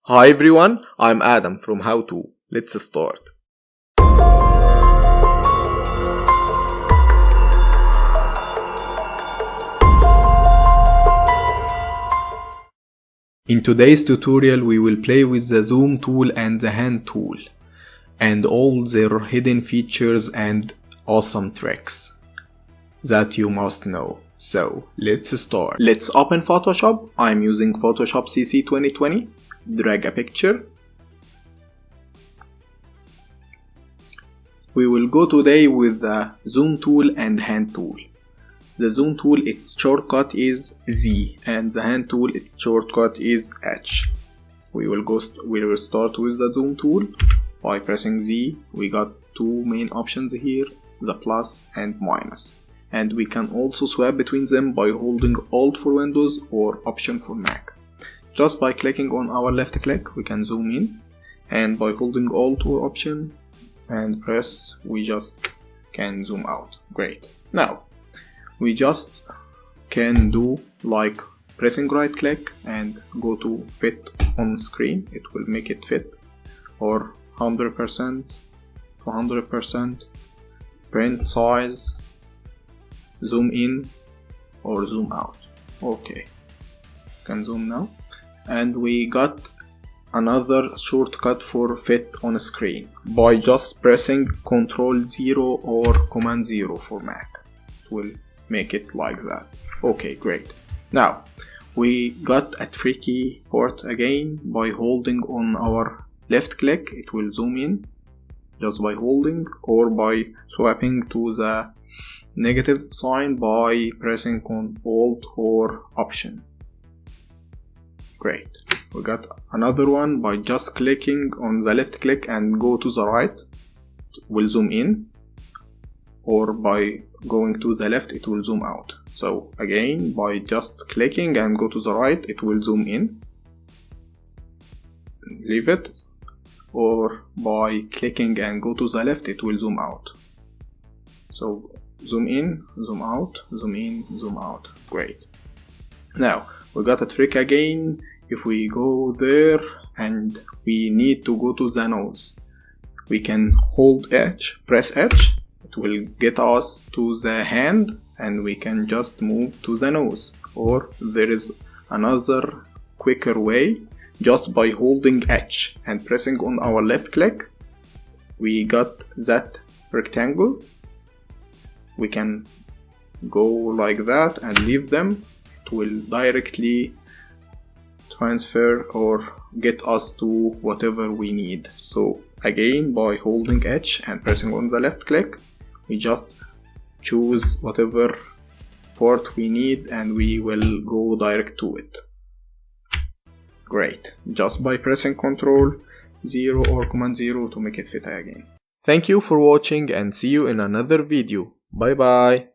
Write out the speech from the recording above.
Hi everyone, I'm Adam from How To. Let's start. In today's tutorial we will play with the zoom tool and the hand tool and all their hidden features and awesome tricks that you must know. So let's start. Let's open Photoshop. I'm using Photoshop CC 2020. Drag a picture. We will go today with the zoom tool and hand tool. The zoom tool, its shortcut is Z, and the hand tool, its shortcut is H. We will start with the zoom tool by pressing Z. We got two main options here, the plus and minus, and we can also swap between them by holding Alt for Windows or Option for Mac. Just by clicking on our left click we can zoom in, and by holding Alt or Option and press we just can zoom out. Great. Now we just can do like pressing right click and go to fit on screen. It will make it fit, or 100%, 200%, print size, zoom in or zoom out. Okay, can zoom now. And we got another shortcut for fit on screen by just pressing Ctrl 0 or Command 0 for Mac. It will make it like that. Okay, great. Now we got a tricky part again. By holding on our left click it will zoom in just by holding, or by swapping to the negative sign by pressing on Alt or Option. Great. We got another one by just clicking on the left click and go to the right, it will zoom in, or by going to the left it will zoom out. So again, by just clicking and go to the right it will zoom in, leave it, or by clicking and go to the left it will zoom out. So zoom in, zoom out, zoom in, zoom out. Great. Now we got a trick again. If we go there and we need to go to the nose, we can hold H, press H, it will get us to the hand and we can just move to the nose. Or there is another quicker way, just by holding H and pressing on our left click, we got that rectangle. We can go like that and leave them. It will directly transfer or get us to whatever we need. So again, by holding H and pressing on the left click, we just choose whatever part we need and we will go direct to it. Great. Just by pressing Ctrl 0 or Command 0 to make it fit again. Thank you for watching and see you in another video. Bye bye.